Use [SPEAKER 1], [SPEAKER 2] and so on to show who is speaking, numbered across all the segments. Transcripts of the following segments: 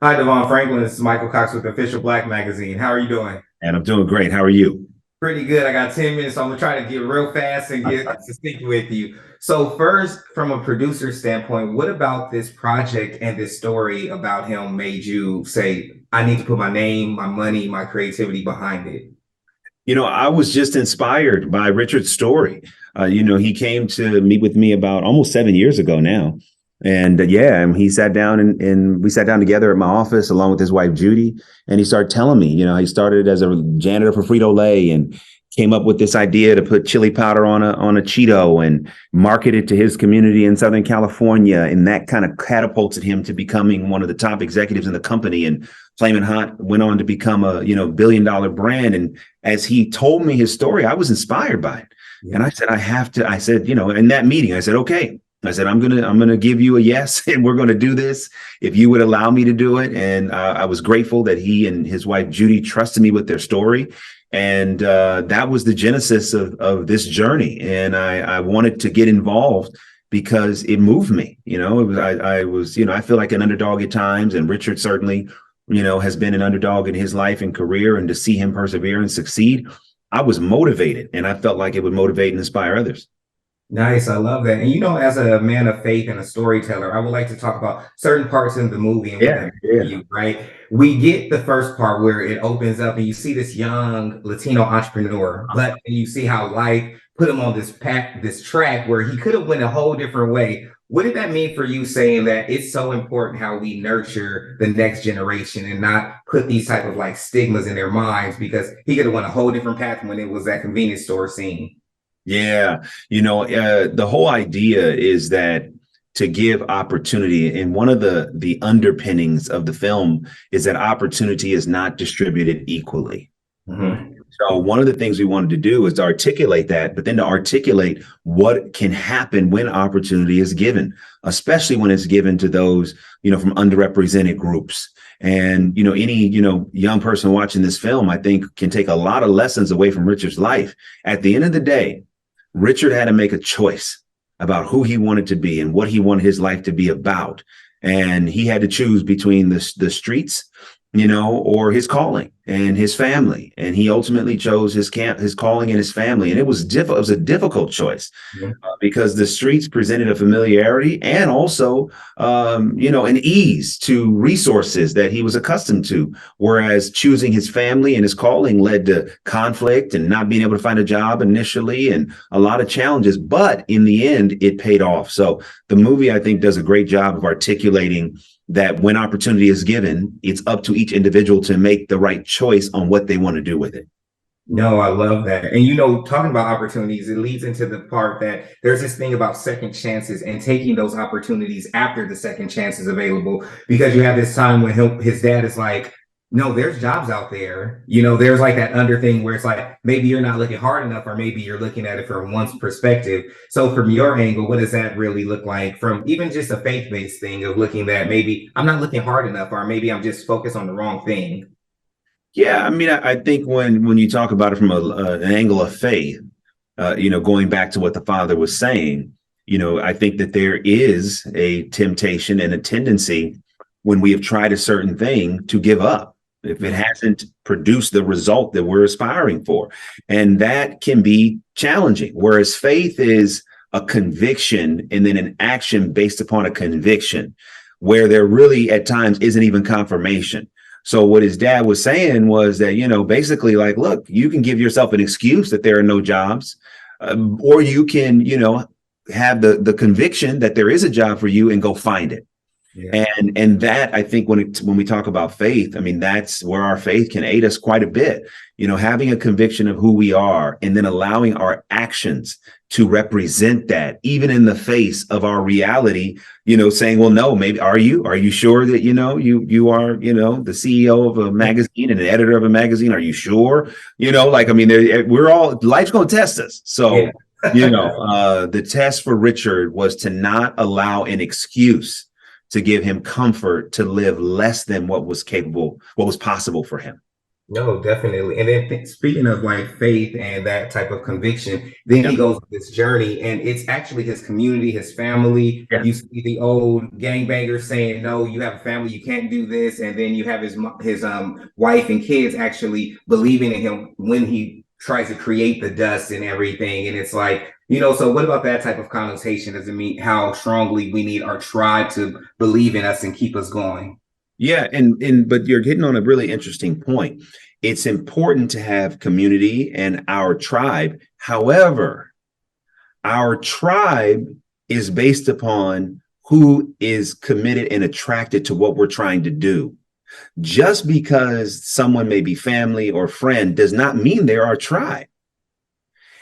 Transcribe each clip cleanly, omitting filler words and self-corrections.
[SPEAKER 1] Hi, DeVon Franklin. This is Michael Cox with Official Black Magazine. How are you doing?
[SPEAKER 2] And I'm doing great. How are you?
[SPEAKER 1] Pretty good. I got 10 minutes, so I'm gonna try to get real fast and get to speak with you. So, first, from a producer standpoint, what about this project and this story about him made you say, I need to put my name, my money, my creativity behind it?
[SPEAKER 2] I was just inspired by Richard's story. He came to meet with me about almost 7 years ago now. And and he sat down and we sat down together at my office along with his wife, Judy. And he started telling me, he started as a janitor for Frito Lay and came up with this idea to put chili powder on a Cheeto and market it to his community in Southern California. And that kind of catapulted him to becoming one of the top executives in the company. And Flamin Hot went on to become a, billion-dollar brand. And as he told me his story, I was inspired by it. Yeah. And I said, in that meeting, I said, okay. I said, I'm gonna give you a yes, and we're gonna do this if you would allow me to do it. And I was grateful that he and his wife Judy trusted me with their story, and that was the genesis of this journey. And I wanted to get involved because it moved me. I feel like an underdog at times, and Richard certainly, has been an underdog in his life and career, and to see him persevere and succeed, I was motivated, and I felt like it would motivate and inspire others.
[SPEAKER 1] Nice. I love that. And as a man of faith and a storyteller, I would like to talk about certain parts in the movie and what that meant for you, right? We get the first part where it opens up and you see this young Latino entrepreneur, but you see how life put him on this track where he could have went a whole different way. What did that mean for you, saying that it's so important how we nurture the next generation and not put these type of like stigmas in their minds, because he could have went a whole different path when it was that convenience store scene?
[SPEAKER 2] Yeah, the whole idea is that to give opportunity, and one of the underpinnings of the film is that opportunity is not distributed equally.
[SPEAKER 1] Mm-hmm.
[SPEAKER 2] So one of the things we wanted to do is to articulate that, but then to articulate what can happen when opportunity is given, especially when it's given to those, from underrepresented groups. And, any, young person watching this film, I think, can take a lot of lessons away from Richard's life. At the end of the day, Richard had to make a choice about who he wanted to be and what he wanted his life to be about. And he had to choose between the streets, or his calling and his family. And he ultimately chose his calling and his family. And it was difficult. It was a difficult choice because the streets presented a familiarity and also, an ease to resources that he was accustomed to. Whereas choosing his family and his calling led to conflict and not being able to find a job initially and a lot of challenges. But in the end, it paid off. So the movie, I think, does a great job of articulating that when opportunity is given, it's up to each individual to make the right choice on what they want to do with it.
[SPEAKER 1] No, I love that. And talking about opportunities, it leads into the part that there's this thing about second chances and taking those opportunities after the second chance is available. Because you have this time when his dad is like, no, there's jobs out there. There's like that under thing where it's like maybe you're not looking hard enough, or maybe you're looking at it from one's perspective. So from your angle, what does that really look like, from even just a faith-based thing of looking that maybe I'm not looking hard enough, or maybe I'm just focused on the wrong thing?
[SPEAKER 2] Yeah, I mean, I think when you talk about it from an angle of faith, going back to what the father was saying, I think that there is a temptation and a tendency when we have tried a certain thing to give up if it hasn't produced the result that we're aspiring for. And that can be challenging. Whereas faith is a conviction and then an action based upon a conviction, where there really at times isn't even confirmation. So what his dad was saying was that, basically like, look, you can give yourself an excuse that there are no jobs, or you can, have the conviction that there is a job for you and go find it. Yeah. And that, I think, when we talk about faith, I mean, that's where our faith can aid us quite a bit. Having a conviction of who we are and then allowing our actions to represent that, even in the face of our reality, saying, well, no, maybe are you sure that, you are, the CEO of a magazine and an editor of a magazine? Are you sure? We're all, life's going to test us. So, the test for Richard was to not allow an excuse to give him comfort to live less than what was possible for him.
[SPEAKER 1] No, definitely. And then speaking of like faith and that type of conviction, then
[SPEAKER 2] Yeah.
[SPEAKER 1] he goes on this journey, and it's actually his community, his family.
[SPEAKER 2] Yeah.
[SPEAKER 1] You see the old gangbangers saying, "No, you have a family, you can't do this," and then you have his wife and kids actually believing in him when he tries to create the dust and everything. And it's like, so what about that type of connotation? Does it mean how strongly we need our tribe to believe in us and keep us going?
[SPEAKER 2] Yeah, and but you're hitting on a really interesting point. It's important to have community and our tribe. However, our tribe is based upon who is committed and attracted to what we're trying to do. Just because someone may be family or friend does not mean they're our tribe.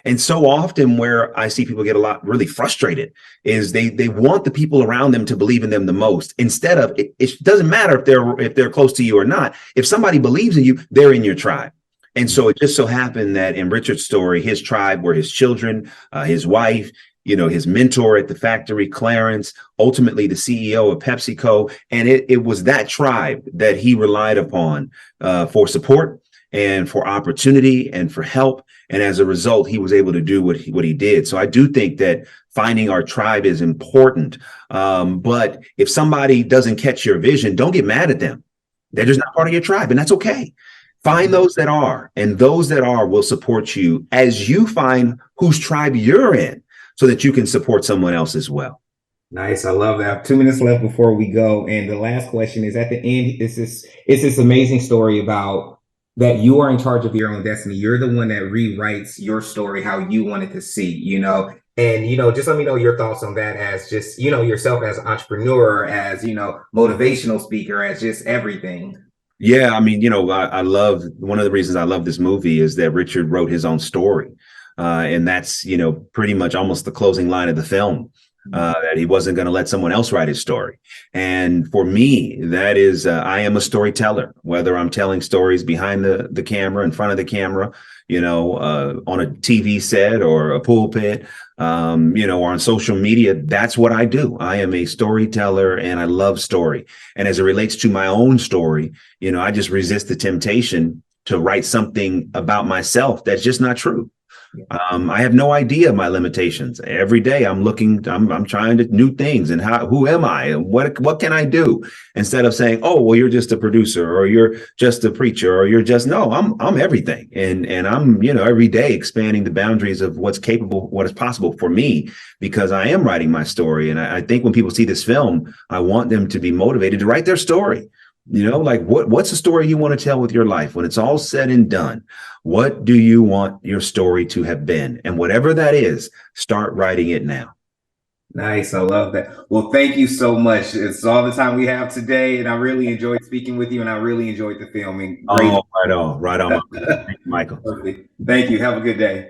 [SPEAKER 2] And so often where I see people get a lot really frustrated is they want the people around them to believe in them the most instead of it doesn't matter if they're close to you or not. If somebody believes in you, they're in your tribe. And so it just so happened that in Richard's story, his tribe were his children, his wife, his mentor at the factory, Clarence, ultimately the CEO of PepsiCo. And it was that tribe that he relied upon for support and for opportunity and for help. And as a result, he was able to do what he did. So I do think that finding our tribe is important. But if somebody doesn't catch your vision, don't get mad at them. They're just not part of your tribe, and that's okay. Find those that are, and those that are will support you as you find whose tribe you're in so that you can support someone else as well.
[SPEAKER 1] Nice. I love that. 2 minutes left before we go. And the last question is at the end, it's this amazing story about that you are in charge of your own destiny. You're the one that rewrites your story how you want it to see. And just let me know your thoughts on that as just, yourself as an entrepreneur, as motivational speaker, as just everything.
[SPEAKER 2] Yeah, I mean, I love one of the reasons I love this movie is that Richard wrote his own story. And that's, pretty much almost the closing line of the film, that he wasn't going to let someone else write his story. And for me, that is, I am a storyteller, whether I'm telling stories behind the camera, in front of the camera, on a TV set or a pulpit, or on social media. That's what I do. I am a storyteller and I love story. And as it relates to my own story, I just resist the temptation to write something about myself that's just not true. I have no idea my limitations. Every day I'm trying to new things and who am I and what can I do instead of saying, oh, well, you're just a producer or you're just a preacher or you're just, no, I'm everything. And I'm, every day expanding the boundaries of what's capable, what is possible for me, because I am writing my story. And I think when people see this film, I want them to be motivated to write their story. Like what's the story you want to tell with your life when it's all said and done? What do you want your story to have been? And whatever that is, start writing it now.
[SPEAKER 1] Nice. I love that. Well, thank you so much. It's all the time we have today. And I really enjoyed speaking with you, and I really enjoyed the filming. Great.
[SPEAKER 2] Oh, right on, right on. Thank you, Michael.
[SPEAKER 1] Perfect. Thank you. Have a good day.